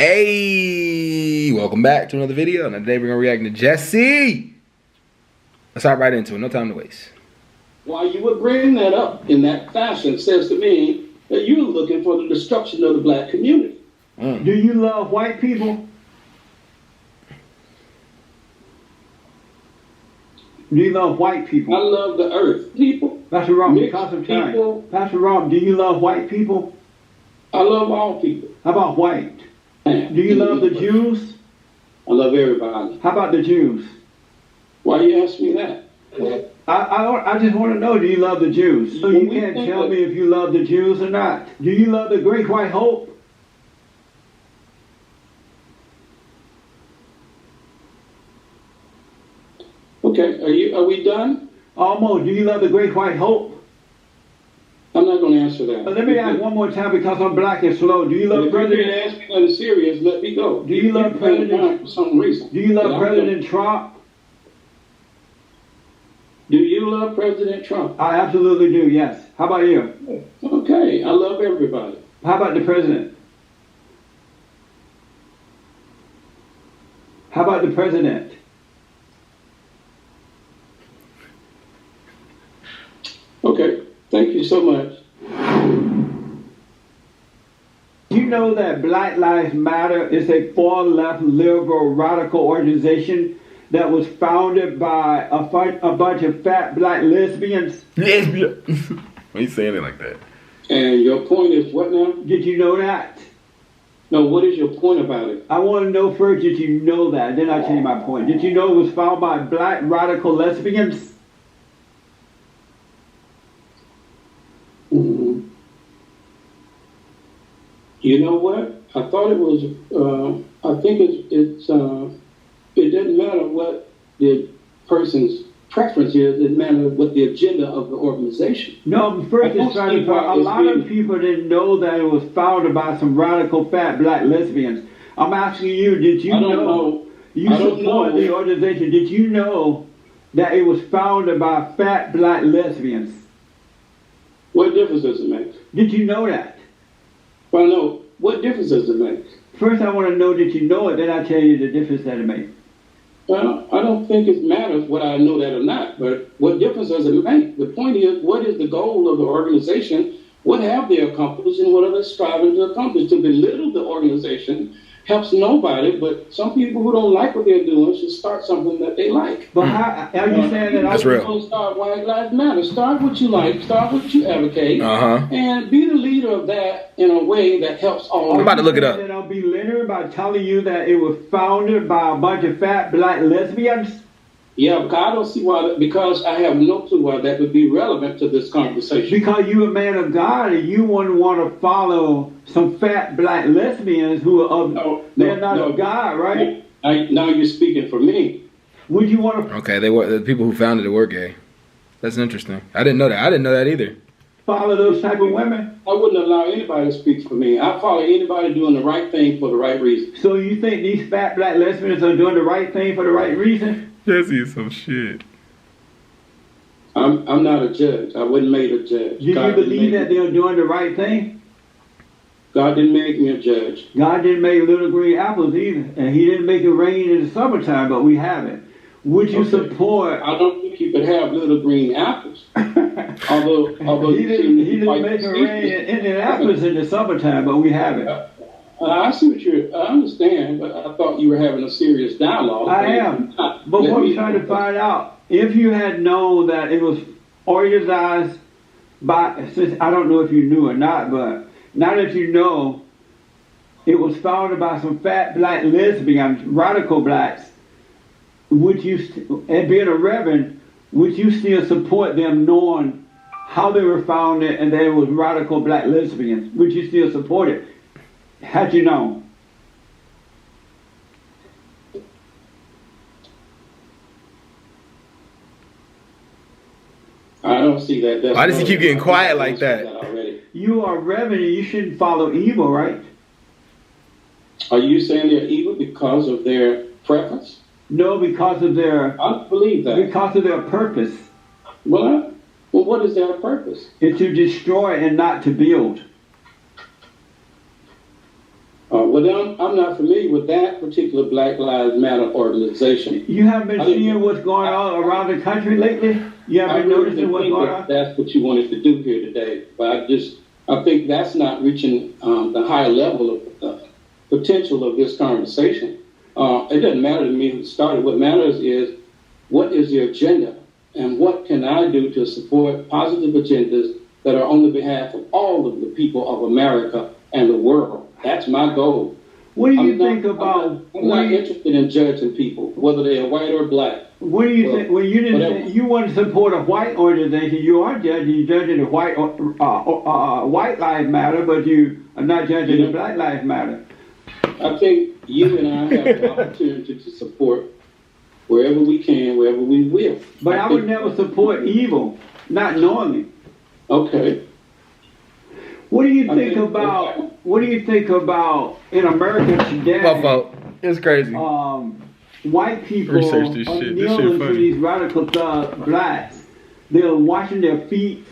Hey, welcome back to another video. And today we're gonna react to Jesse. Let's hop right into it. No time to waste. Why you would bring that up in that fashion says to me that you're looking for the destruction of the black community. Do you love white people? Do you love white people? I love the earth, people. Pastor Rob, because of time. People. Pastor Rob, do you love white people? I love all people. How about white? Do you love the Jews? I love everybody. How about the Jews? Why do you ask me that? I just want to know, do you love the Jews? So you can't tell me if you love the Jews or not. Do you love the Great White Hope? Okay, are we done? Almost. Do you love the Great White Hope? I'm not going to answer that. Let me ask one more time because I'm black and slow. Do you love President? If you ask me nothing serious, let me go. Do you love President? For some reason. Do you love President Trump? Do you love President Trump? I absolutely do. Yes. How about you? Okay, I love everybody. How about the president? How about the president? Okay, thank you so much. You know that Black Lives Matter is a far-left liberal radical organization that was founded by a bunch of fat black lesbians? Lesbian. Why are you saying it like that? And your point is what now? Did you know that? No, what is your point about it? I want to know first, did you know that? Then I'll tell you my point. Did you know it was founded by black radical lesbians? Mm-hmm. You know what? I thought it was, I think it doesn't matter what the person's preference is, it matters what the agenda of the organization. No, first it's trying to, a lot of people didn't know that it was founded by some radical fat black lesbians. I'm asking you, did you know? You support the organization. Did you know that it was founded by fat black lesbians? What difference does it make? Did you know that? Well, no. What difference does it make? First, I want to know that you know it, then I'll tell you the difference that it makes. Well, I don't think it matters whether I know that or not, but what difference does it make? The point is, what is the goal of the organization? What have they accomplished and what are they striving to accomplish? To belittle the organization helps nobody, but some people who don't like what they're doing should start something that they like. But how are you saying that? That's real. Don't start White Lives Matter. Start what you like. Start what you advocate. And be the leader of that in a way that helps all. I'm about to look it up. And I'll be littering by telling you that it was founded by a bunch of fat black lesbians. Yeah, because I don't see why. Because I have no clue why that would be relevant to this conversation. Because you're a man of God, and you wouldn't want to follow some fat black lesbians who are of they're not of God, right? Now you're speaking for me. Would you want to? Okay, they were the people who founded it were gay. That's interesting. I didn't know that. I didn't know that either. Follow those type of women? I wouldn't allow anybody to speak for me. I follow anybody doing the right thing for the right reason. So you think these fat black lesbians are doing the right thing for the right reason? Jesse is some shit. I'm not a judge. I wasn't made a judge. Do you believe that they're doing the right thing? God didn't make me a judge. God didn't make little green apples either. And he didn't make it rain in the summertime, but we have it. Would you support... I don't think you could have little green apples. although he didn't make it rain in Indianapolis in the summertime, but we have it. I see what I understand, but I thought you were having a serious dialogue. I am. But what I'm trying to find out, if you had known that it was organized by, since I don't know if you knew or not, but now that you know it was founded by some fat black lesbians, radical blacks, would you, and being a reverend, would you still support them knowing how they were founded and they was radical black lesbians? Would you still support it? Had you known? I don't see that. Why does he keep getting quiet like that? You are reverend, you shouldn't follow evil, right? Are you saying they're evil because of their preference? No, because of their... I don't believe that. Because of their purpose. Well, what is their purpose? It's to destroy and not to build. Well, I'm not familiar with that particular Black Lives Matter organization. You haven't been seeing what's going on around the country lately? You haven't been noticing what's going on? That's what you wanted to do here today. But I think that's not reaching the higher level of potential of this conversation. It doesn't matter to me who started. What matters is what is the agenda and what can I do to support positive agendas that are on the behalf of all of the people of America and the world. That's my goal. What do you think about? I'm not interested in judging people, whether they are white or black. What do you think? Well, you didn't. You want to support a white organization. You are judging. You're judging the white lives matter, but you are not judging the Black Lives Matter. I think you and I have the opportunity to support wherever we can, wherever we will. But I would never support evil, not knowingly. Okay. What do you think about? What do you think about in America today? My fault. It's crazy. White people Research this are shit. This shit kneeling to funny. these radical blacks. They're washing their feet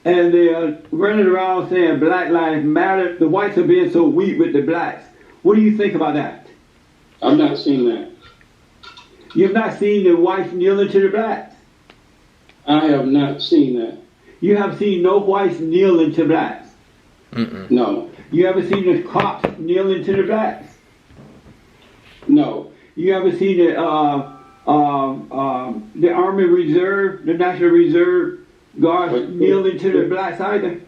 and they're running around saying Black Lives Matter. The whites are being so weak with the blacks. What do you think about that? I've not seen that. You've not seen the whites kneeling to the blacks? I have not seen that. You have seen no whites kneeling to blacks? Mm-mm. No. You ever seen the cops kneeling to the blacks? No. You ever seen the Army Reserve, the National Reserve guards kneeling to the blacks either?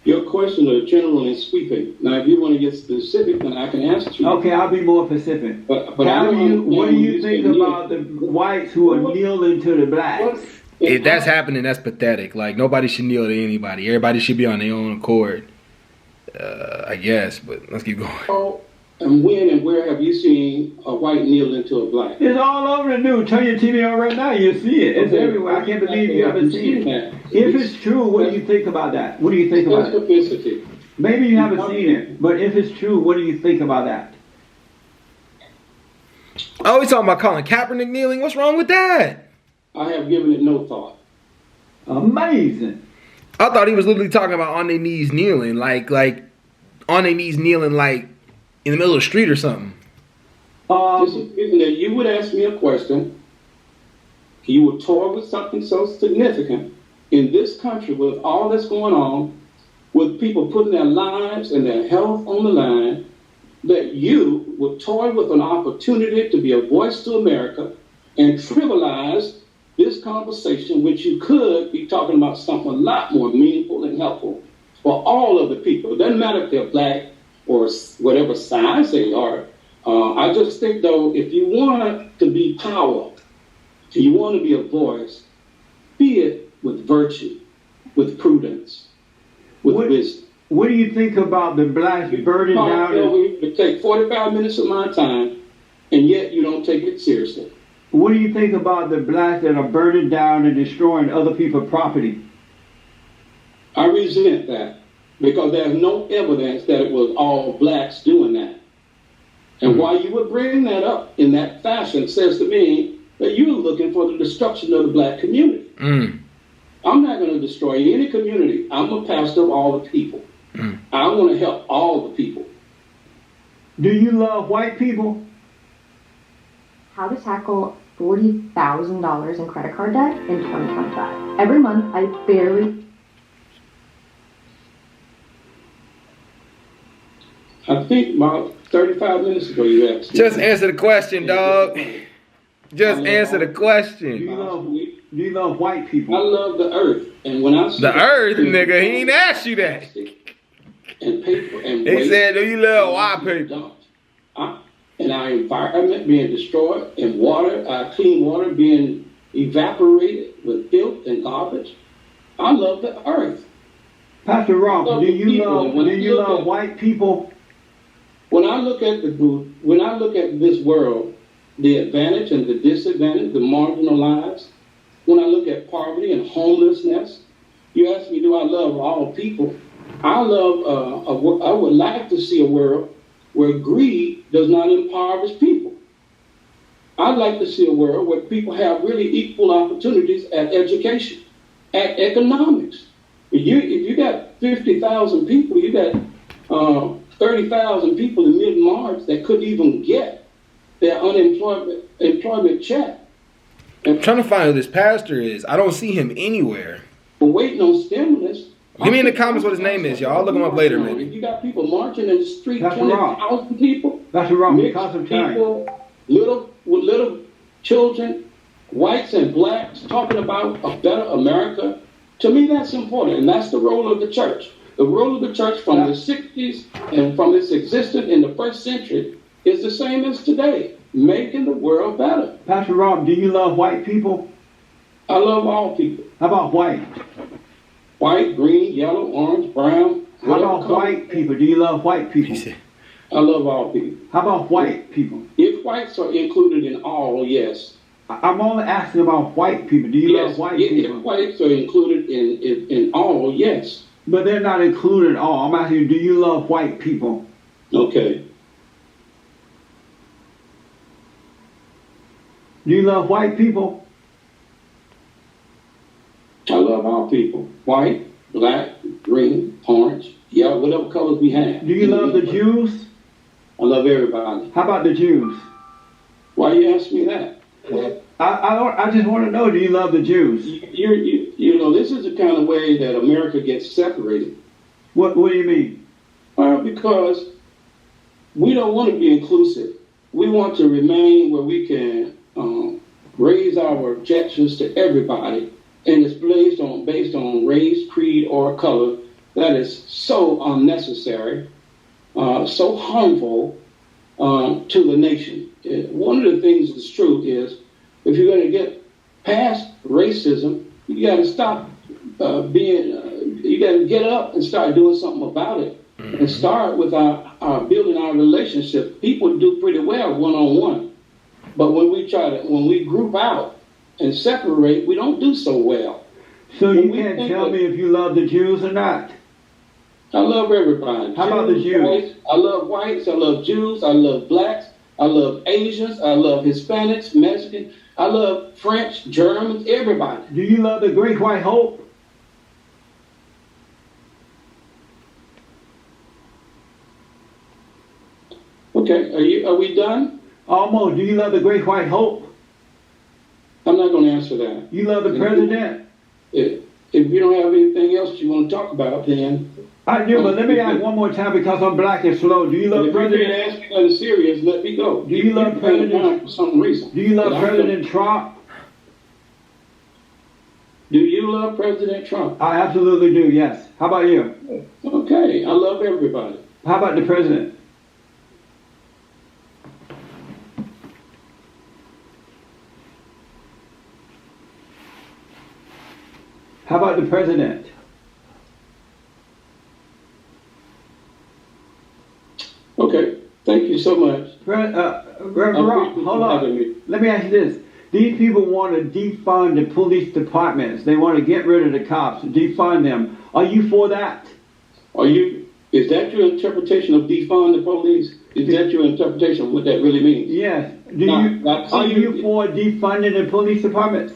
Your questions are general and sweeping. Now, if you want to get specific, then I can answer you. Okay, I'll be more specific. But what do you think about the whites who are kneeling to the blacks? If that's happening, that's pathetic. Like, nobody should kneel to anybody. Everybody should be on their own accord. I guess, but let's keep going. Oh, and when and where have you seen a white kneeling to a black? It's all over the news. Turn your TV on right now, you'll see it. It's everywhere. I can't believe you haven't seen it. If it's true, what do you think about that? What do you think about it? Maybe you haven't seen it, but if it's true, what do you think about that? Oh, he's talking about Colin Kaepernick kneeling. What's wrong with that? I have given it no thought. Amazing. I thought he was literally talking about on their knees kneeling, like on their knees kneeling, like in the middle of the street or something. You would ask me a question. You would toy with something so significant in this country with all that's going on, with people putting their lives and their health on the line, that you would toy with an opportunity to be a voice to America and trivialize this conversation, which you could be talking about something a lot more meaningful and helpful for all of the people. It doesn't matter if they're black or whatever size they are. I just think, though, if you want to be power, if you want to be a voice, be it with virtue, with prudence, with wisdom. What do you think about the blacks burning down? It take 45 minutes of my time, and yet you don't take it seriously. What do you think about the blacks that are burning down and destroying other people's property? I resent that because there's no evidence that it was all blacks doing that. And why you would bring that up in that fashion says to me that you're looking for the destruction of the black community. Mm. I'm not going to destroy any community. I'm a pastor of all the people. Mm. I want to help all the people. Do you love white people? How to tackle $40,000 in credit card debt in 2025. Every month, I barely... I think about 35 minutes ago you asked me. Just answer the question, dog. Just answer the question. Do you love white people? I love the earth. And when I see the earth, nigga, he ain't asked you that. And paper and he said, do you love white people? And our environment being destroyed, and water, our clean water being evaporated with filth and garbage. I love the earth. Pastor Ross, do you love white people? When I look at this world, the advantage and the disadvantage, the marginalized, when I look at poverty and homelessness, you ask me, do I love all people? I would like to see a world where greed does not impoverish people. I'd like to see a world where people have really equal opportunities at education, at economics. If you got 50,000 people, you got 30,000 people in mid-March that couldn't even get their employment check. I'm trying to find who this pastor is. I don't see him anywhere. We're waiting on stimulus. Give me in the comments what his name is, y'all. I'll look him up later, maybe. You got people marching in the street, That's 20,000 people. That's wrong. Mixed Because of time. people, little children, whites and blacks, talking about a better America. To me, that's important, and that's the role of the church. The role of the church from the 60s and from its existence in the first century is the same as today, making the world better. Pastor Rob, do you love white people? I love all people. How about white? White, green, yellow, orange, brown. How about white people? Do you love white people? I love all people. How about white people? If whites are included in all, yes. I'm only asking about white people. Do you love white people? If whites are included in all, yes. But they're not included in all. I'm asking you, do you love white people? Okay. Do you love white people? I love all people. White, black, green, orange, yellow, whatever colors we have. Do you love the Jews? I love everybody. How about the Jews? Why you ask me that? I just want to know, do you love the Jews? You know, this is the kind of way that America gets separated. What do you mean? Because we don't want to be inclusive. We want to remain where we can raise our objections to everybody, and it's based on race, creed, or color. That is so unnecessary, so harmful to the nation. One of the things that's true is if you're going to get past racism, you got to stop you got to get up and start doing something about it. Mm-hmm. And start with our building our relationship. People do pretty well one-on-one. But when we group out and separate, we don't do so well. So you can't tell me if you love the Jews or not? I love everybody. How about the Jews? Whites, I love whites, I love Jews, I love blacks, I love Asians, I love Hispanics, Mexicans, I love French, Germans, everybody. Do you love the Great White Hope? Okay, are we done? Almost. Do you love the Great White Hope? I'm not going to answer that. You love the president? If you don't have anything else you want to talk about, then... I do, but let me ask one more time because I'm black and slow. Do you love President... If you can't ask me nothing serious, let me go. Do you love President... For some reason. Do you love President Trump? Do you love President Trump? I absolutely do, yes. How about you? Okay, I love everybody. How about the president? How about the president? Okay, thank you so much. Reverend Rock, hold on. Let me ask you this. These people want to defund the police departments. They want to get rid of the cops, defund them. Are you for that? Is that your interpretation of defund the police? Is that your interpretation of what that really means? Yes. Are you for defunding the police departments?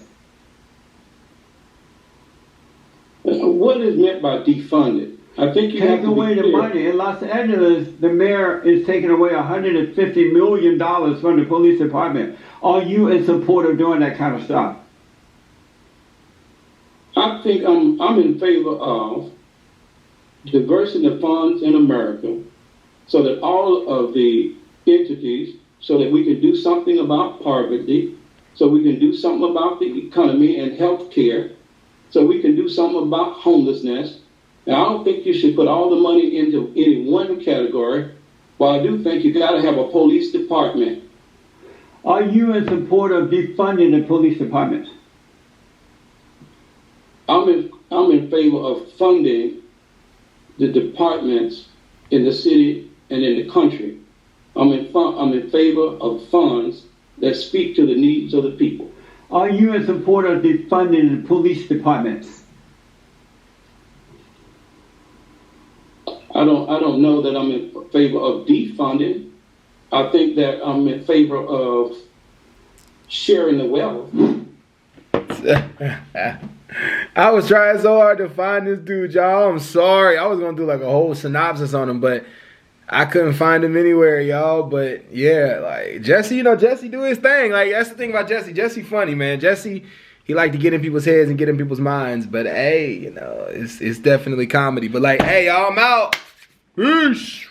What is meant by defunded? I think you take away the money. In Los Angeles, the mayor is taking away $150 million from the police department. Are you in support of doing that kind of stuff? I think I'm in favor of diversing the funds in America so that all of the entities, so that we can do something about poverty, so we can do something about the economy and health care, so we can do something about homelessness. And I don't think you should put all the money into any one category, but I do think you got to have a police department. Are you in support of defunding the police department? I'm in favor of funding the departments in the city and in the country. I'm in favor of funds that speak to the needs of the people. Are you in support of defunding the police departments? I don't know that I'm in favor of defunding. I think that I'm in favor of sharing the wealth. I was trying so hard to find this dude, y'all. I'm sorry. I was going to do like a whole synopsis on him, but I couldn't find him anywhere, y'all. But yeah, like Jesse, you know, Jesse do his thing. Like that's the thing about Jesse. Jesse funny, man. Jesse, he like to get in people's heads and get in people's minds. But hey, you know, it's definitely comedy. But like, hey, y'all, I'm out. Peace.